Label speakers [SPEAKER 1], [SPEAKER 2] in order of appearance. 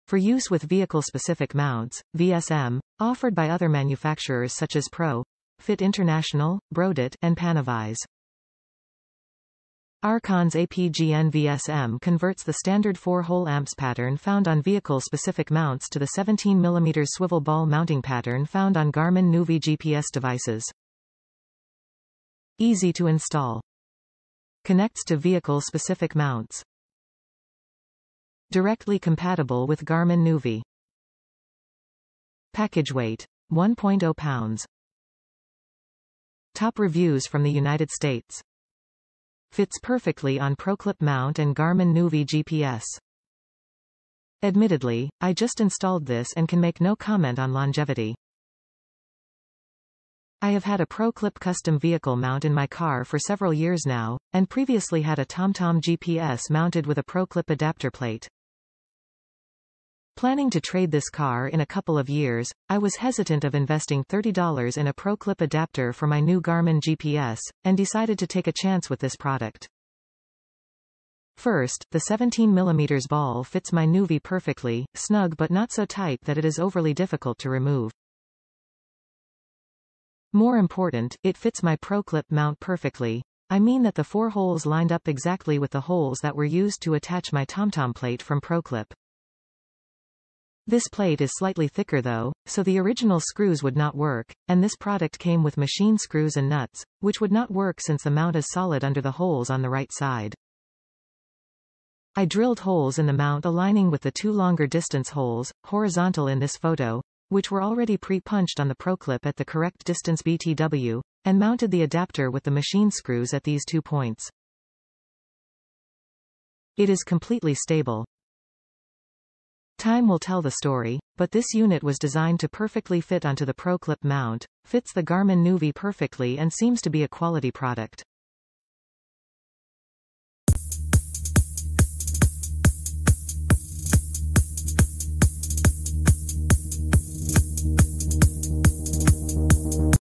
[SPEAKER 1] For use with vehicle-specific mounts, VSM, offered by other manufacturers such as Pro.Fit International, Brodit, and Panavise. ARKON's APGN-VSM converts the standard 4-hole AMPS pattern found on vehicle-specific mounts to the 17mm swivel ball mounting pattern found on Garmin Nuvi GPS devices. Easy to install. Connects to vehicle-specific mounts. Directly compatible with Garmin Nuvi. Package weight: 1.0 pounds. Top reviews from the United States. Fits perfectly on ProClip mount and Garmin Nuvi GPS. Admittedly, I just installed this and can make no comment on longevity. I have had a ProClip custom vehicle mount in my car for several years now, and previously had a TomTom GPS mounted with a ProClip adapter plate. Planning to trade this car in a couple of years, I was hesitant of investing $30 in a ProClip adapter for my new Garmin GPS, and decided to take a chance with this product. First, the 17mm ball fits my Nuvi perfectly, snug but not so tight that it is overly difficult to remove. More important, it fits my ProClip mount perfectly. I mean that the 4 holes lined up exactly with the holes that were used to attach my TomTom plate from ProClip. This plate is slightly thicker though, so the original screws would not work, and this product came with machine screws and nuts, which would not work since the mount is solid under the holes on the right side. I drilled holes in the mount aligning with the 2 longer distance holes, horizontal in this photo, which were already pre-punched on the ProClip at the correct distance BTW, and mounted the adapter with the machine screws at these 2 points. It is completely stable. Time will tell the story, but this unit was designed to perfectly fit onto the ProClip mount, fits the Garmin Nuvi perfectly and seems to be a quality product.